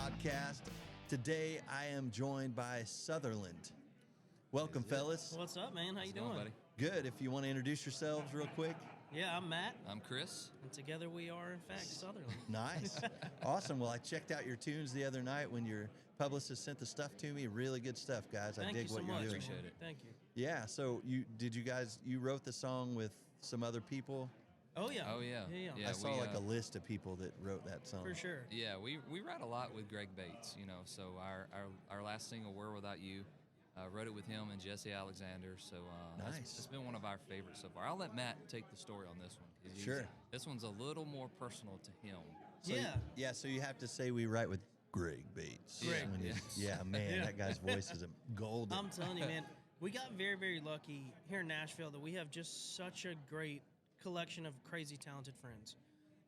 podcast. Today I am joined by Southerland. Welcome, fellas. What's up, man? How you doing? Buddy? Good. If you want to introduce yourselves real quick. Yeah, I'm Matt, I'm Chris. and together we are, in fact, Southerland. Nice. Awesome. Well, I checked out your tunes the other night when your publicist sent the stuff to me. Really good stuff, guys. I Thank dig you so what you're much. doing. Appreciate it. Thank you. Yeah. So you wrote the song with some other people? Oh yeah. Oh, yeah. Yeah. I saw we, like a list of people that wrote that song. For sure. Yeah, we write a lot with Greg Bates, you know. So our last single, "Where Without You," wrote it with him and Jesse Alexander. So Nice. it's been one of our favorites so far. I'll let Matt take the story on this one. 'Cause Sure. This one's a little more personal to him. So, Yeah. Yeah. So you have to say we write with Greg Bates. Greg. When you- Yes. Yeah, man, Yeah. that guy's voice is golden. I'm telling you, man, we got very, very lucky here in Nashville that we have just such a great collection of crazy talented friends.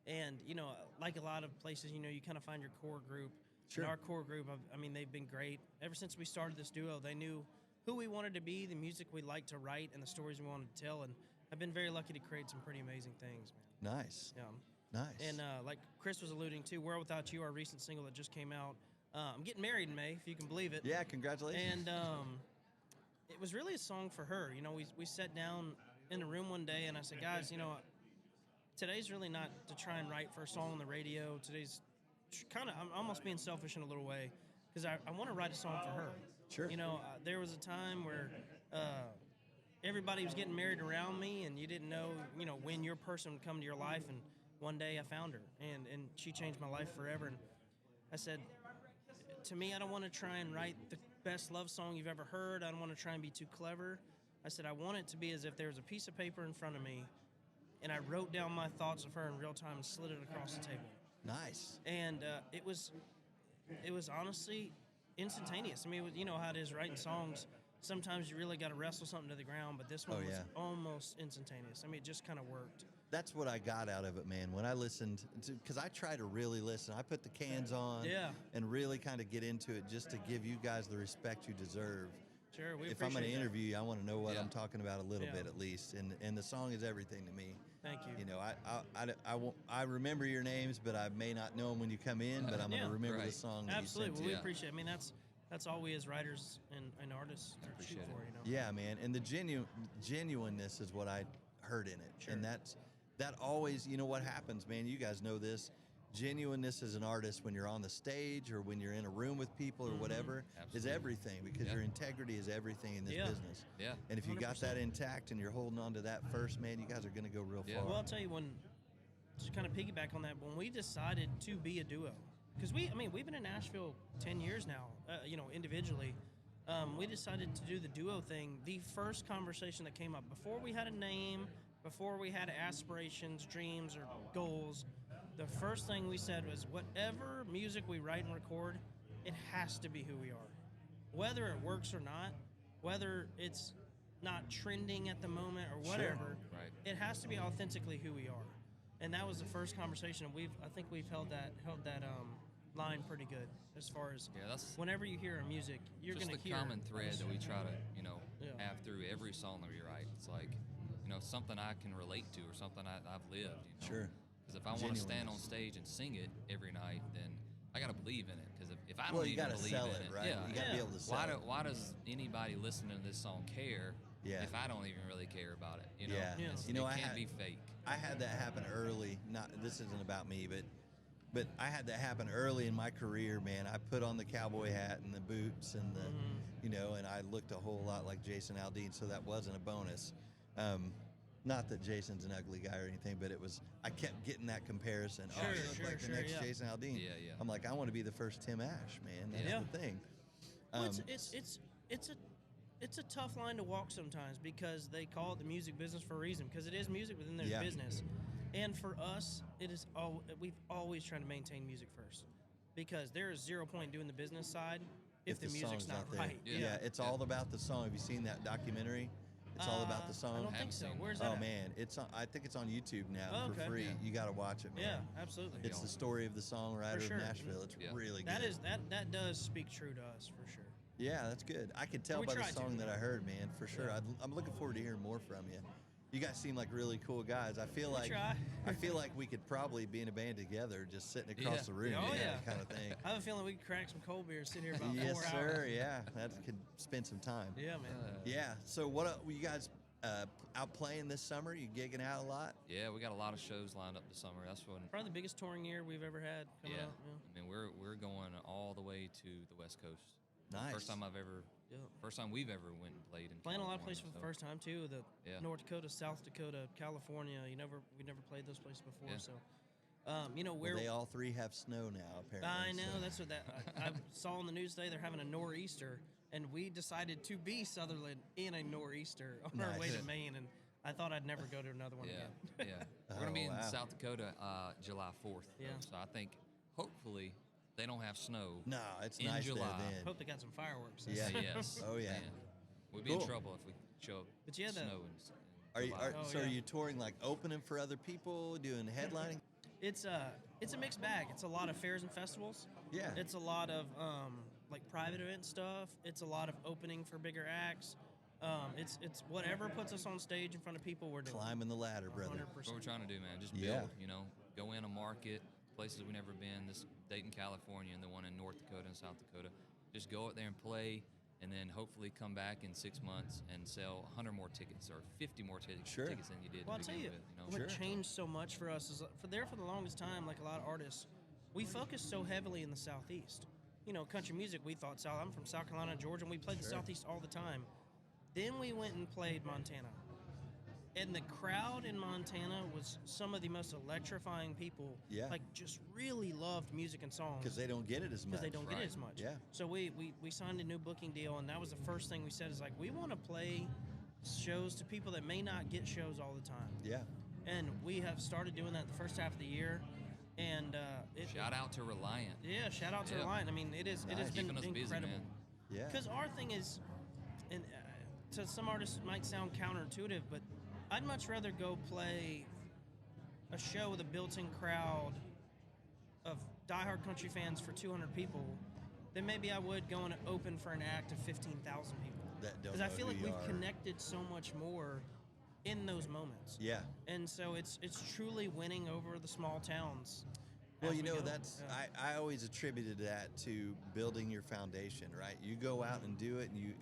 And, you know, like a lot of places, you know, you kind of find your core group. Sure. And our core group, I mean, they've been great. Ever since we started this duo, they knew who we wanted to be, the music we liked to write, and the stories we wanted to tell. And I've been very lucky to create some pretty amazing things, man. Nice. Yeah. Nice. And like Chris was alluding to, "World Without You," our recent single that just came out. I'm getting married in May, if you can believe it. Yeah, congratulations. And it was really a song for her. You know, we sat down in the room one day, and I said, "Guys, you know, today's really not to try and write for a song on the radio. Today's kind of, I'm almost being selfish in a little way, because I want to write a song for her." Sure. You know, there was a time where everybody was getting married around me, and you didn't know, you know, when your person would come to your life. And one day I found her, and she changed my life forever. And I said, to me, I don't want to try and write the best love song you've ever heard. I don't want to try and be too clever. I said, I want it to be as if there was a piece of paper in front of me, and I wrote down my thoughts of her in real time and slid it across the table. Nice. And it was honestly instantaneous. I mean, you know how it is writing songs. Sometimes you really got to wrestle something to the ground, but this one was almost instantaneous. I mean, it just kind of worked. That's what I got out of it, man. When I listened to, because I try to really listen. I put the cans on and really kind of get into it just to give you guys the respect you deserve. Sure, we If I'm going to appreciate that. interview you, I want to know what Yeah. I'm talking about a little Yeah. bit at least. And the song is everything to me. Thank you. You know, I remember your names, but I may not know them when you come in, but I'm going to remember the Right. song that Absolutely. you Well, sent we to. Yeah. appreciate it. I mean, that's all we as writers and artists are appreciate shoot for, it. you know? Yeah, man. And the genuineness is what I heard in it. Sure. And that always, you know what happens, man. You guys know this. Genuineness as an artist when you're on the stage or when you're in a room with people or whatever is Absolutely. everything, because Yeah. your integrity is everything in this Yeah. business. Yeah. And if you got 100%. that intact and you're holding on to that first, man, you guys are going to go real Yeah. far. Well, I'll tell you, to kind of piggyback on that, when we decided to be a duo, because we've been in Nashville 10 years now, you know, individually. We decided to do the duo thing. The first conversation that came up, before we had a name, before we had aspirations, dreams, or goals, the first thing we said was, whatever music we write and record, it has to be who we are. Whether it works or not, whether it's not trending at the moment or whatever, Right. it has to be authentically who we are. And that was the first conversation, and I think we've held that line pretty good as far as that's whenever you hear our music, you're just going to the hear common thread that we try to, you know, Yeah. have through every song that we write. It's like, you know, something I can relate to or something I've lived, you know. Sure. Because if I want to stand Genuineness. on stage and sing it every night, then I got to believe in it. Because if I don't Well, you even gotta believe sell in it, it, right? yeah, You gotta be able to sell it. Why does anybody listening to this song care Yeah. if I don't even really care about it? You know, Yeah. Yeah. You know, it I can't had- be fake. I had that happen early. This isn't about me, but I had that happen early in my career, man. I put on the cowboy hat and the boots and the, you know, and I looked a whole lot like Jason Aldean, so that wasn't a bonus. Not that Jason's an ugly guy or anything, but I kept getting that comparison. Sure, you look sure, like the sure, next yeah. Jason Aldean. Yeah, yeah. I'm like, I want to be the first Tim Ash, man. That's Yeah. the thing. Well, it's a tough line to walk sometimes, because they call it the music business for a reason, because it is music within their Yeah. business. And for us, we've always tried to maintain music first, because there is 0 point doing the business side if the music's song's not there. right. Yeah, it's all about the song. Have you seen that documentary? It's all about the song. I don't think so. Where's that? Oh at? man, I think it's on YouTube now Oh, for okay. free. Yeah. You got to watch it, man. Yeah, absolutely. It's the story of the songwriter For sure. of Nashville. It's Yeah. really good. that does speak true to us for sure. Yeah, that's good. I could tell We by the tried to. song that I heard, man, for sure. I'm looking forward to hearing more from you. You guys seem like really cool guys. I feel like try. I feel like we could probably be in a band together, just sitting across Yeah. the room, Oh, you know, yeah. kind of thing. I have a feeling we could crack some cold beer, sit here about Yes, 4 sir. hours. Yeah, that could spend some time. Yeah, man. Yeah. So what you guys out playing this summer? You gigging out a lot? Yeah, we got a lot of shows lined up this summer. That's when. Probably the biggest touring year we've ever had coming Yeah. up. I mean, we're going all the way to the West Coast. Nice. First time we've ever went and played in. Playing a lot of California, places for the so- first time too. The Yeah. North Dakota, South Dakota, California. We never played those places before. Yeah. So, you know, Well, they all three have snow now, apparently. I know so- that's what I saw on the news today. They're having a nor'easter, and we decided to be Southerland in a nor'easter on our way Nice. to Maine. And I thought I'd never go to another one Yeah, again. yeah. We're gonna be in wow. South Dakota July 4th. Yeah. So I think hopefully they don't have snow. No, it's In nice July. there then. Hope they got some fireworks. Yeah. Yes. Oh, yeah. Man. We'd be Cool. in trouble if we show up But yeah, the- snow Are you, July. Oh, so yeah. are you touring like opening for other people, doing headlining? It's a mixed bag. It's a lot of fairs and festivals. Yeah. It's a lot of like private event stuff. It's a lot of opening for bigger acts. It's whatever puts us on stage in front of people, we're doing. Climbing the ladder, brother. 100%. That's what we're trying to do, man. Just Yeah. build, you know, go in a market, places we've never been, this Dayton, California, and the one in North Dakota and South Dakota. Just go out there and play, and then hopefully come back in 6 months and sell 100 more tickets or 50 more Sure. tickets than you did Well, to I'll tell begin you, with. You know? what changed so much for us is for the longest time, like a lot of artists, we focused so heavily in the Southeast. You know, country music, we thought South. I'm from South Carolina, Georgia, and we played the Sure. Southeast all the time. Then we went and played Montana. And the crowd in Montana was some of the most electrifying people. Yeah. Like, just really loved music and songs. Because they don't get it as much. Because they don't get it right. as much. Yeah. So we signed a new booking deal, and that was the first thing we said is like, we want to play shows to people that may not get shows all the time. Yeah. And we have started doing that the first half of the year. And Shout out to Reliant. yeah, shout out to Yeah. Reliant. I mean, it has Nice. been Keeping us busy, incredible. man. Yeah. Because our thing is, and to some artists it might sound counterintuitive, but I'd much rather go play a show with a built-in crowd of diehard country fans for 200 people than maybe I would going to open for an act of 15,000 people. That don't Because I know feel who like you we've are. connected so much more in those moments. Yeah. And so it's truly winning over the small towns. Well, as you we know, go. that's Yeah. I always attributed that to building your foundation, right? You go out and do it, and you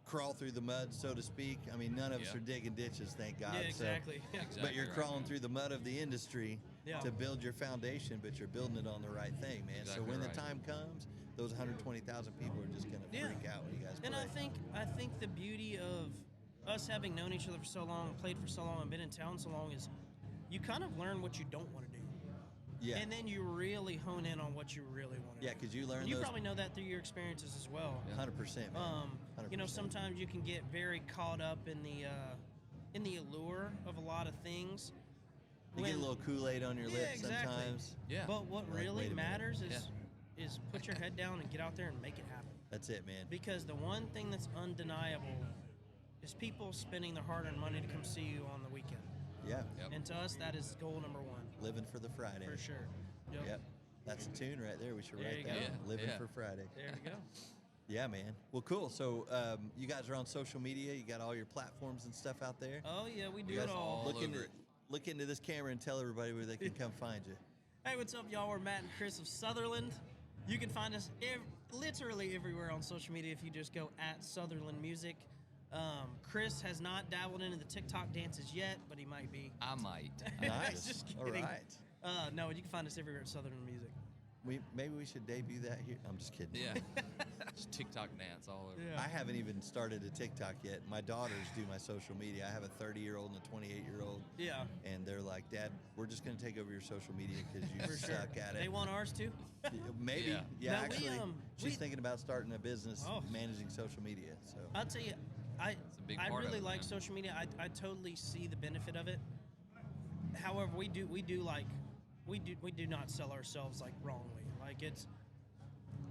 crawl through the mud, so to speak. I mean, none of us Yeah. are digging ditches, thank God. Yeah, so- exactly. Yeah. but you're right. crawling through the mud of the industry Yeah. to build your foundation, but you're building it on the right thing, man. So Exactly when right. the time comes, those 120,000 people are just going to Yeah. freak out when you guys And play. I think the beauty of us having known each other for so long, played for so long, and been in town so long is you kind of learn what you don't want to do. Yeah. And then you really hone in on what you really want to Yeah, do. because you learn And you those probably know that through your experiences as well. 100%, man. You know, 100%. sometimes you can get very caught up in the allure of a lot of things. You get a when- little Kool-Aid on your Yeah, lips exactly. sometimes. Yeah. But what Like, really wait a minute. matters is put your head down and get out there and make it happen. That's it, man. Because the one thing that's undeniable is people spending their hard-earned money to come see you on the weekend. Yeah. Yep. And to us, that is goal number one, Living for the Friday. for sure. Yep. Yep. That's a tune right there. We should There write you that. go. down. Yeah, Living yeah. for Friday. There we go. Yeah, man. Well, cool. So you guys are on social media. You got all your platforms and stuff out there. Oh, yeah, we do You it guys all. All look into over it. look into this camera and tell everybody where they can come find you. Hey, what's up, y'all? We're Matt and Chris of Southerland. You can find us literally everywhere on social media if you just go at Southerland Music. Chris has not dabbled into the TikTok dances yet, but he might be. I might. Nice. Just All kidding. right. No, you can find us everywhere at Southerland Music. Maybe we should debut that here. I'm just kidding. Yeah. Just TikTok dance all over. Yeah. I haven't even started a TikTok yet. My daughters do my social media. I have a 30-year-old and a 28-year-old, Yeah, and they're like, "Dad, we're just going to take over your social media because you for sure. suck at it." They want ours too. Maybe. Yeah. Yeah, No, we, actually, she's we- thinking about starting a business Oh. managing social media. So I'll tell you, I big I part of really it, like man. social media. I totally see the benefit of it. However, we do not sell ourselves like wrongly. Like it's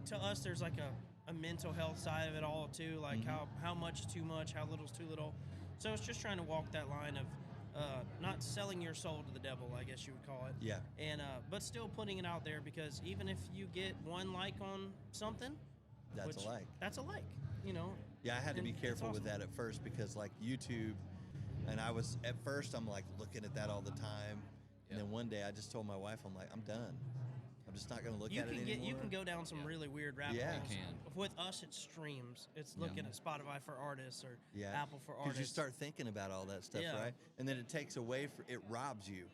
to us, there's like a mental health side of it all too. Like how much is too much, how little's too little. So it's just trying to walk that line of not selling your soul to the devil, I guess you would call it. Yeah. And but still putting it out there because even if you get one like on something, that's a like. That's a like. You know. Yeah, I had to be And it's careful with awesome. that at first because, like, YouTube, And I was, at first, I'm like looking at that all the time. And Yep. then one day I just told my wife, I'm like, I'm done. I'm just not going to look at it anymore. You can go down some really weird rabbit Yeah. holes. You can. With us, it's streams. It's looking at Spotify for artists or Yeah. Apple for Because artists. you start thinking about all that stuff, Yeah. right? And then it takes away, it robs you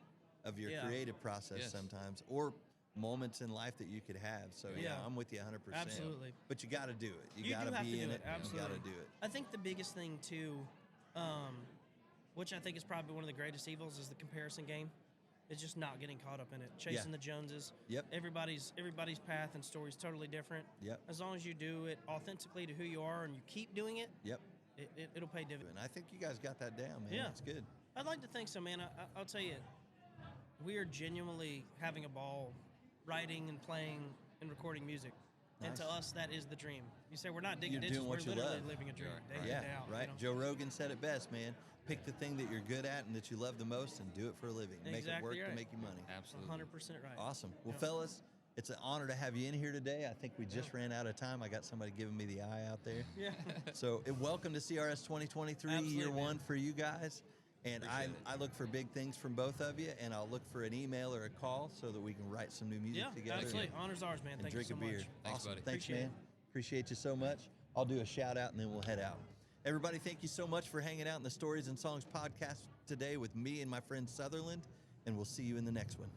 of your Yeah. creative process Yes. sometimes, or moments in life that you could have. So yeah, Yeah. I'm with you 100%. Absolutely. But you got to do it. You You got do to have be to do in it, it. You absolutely. got to do it. I think the biggest thing too, which I think is probably one of the greatest evils, is the comparison game. It's just not getting caught up in it, chasing the Joneses. Yep. Everybody's path and story is totally different. Yep. As long as you do it authentically to who you are and you keep doing it, Yep. it'll pay dividends. And I think you guys got that down, man. Yeah. It's good. I'd like to think so, man. I'll tell you, we are genuinely having a ball writing and playing and recording music. And to Nice. us, that is the dream. You say we're not digging You're ditches, doing we're what you literally love. living a dream. Right, Day right. in, Yeah, day out, right. you know? Joe Rogan said it best, man. Pick the thing that you're good at and that you love the most and do it for a living. Make it Exactly work to right. make you money. Absolutely. 100% right. Awesome. Well, Yeah. fellas, it's an honor to have you in here today. I think we just ran out of time. I got somebody giving me the eye out there. Yeah. So welcome to CRS 2023, Absolutely, year one man. for you guys. And Appreciate it. I look for big things from both of you, and I'll look for an email or a call so that we can write some new music Yeah, together. absolutely. Honor's ours, man. And Thank drink you so a beer. much. Thanks, Awesome. buddy. Thanks, Appreciate man. Appreciate you so much. I'll do a shout out and then we'll head out. Everybody, thank you so much for hanging out in the Stories and Songs podcast today with me and my friend Southerland, and we'll see you in the next one.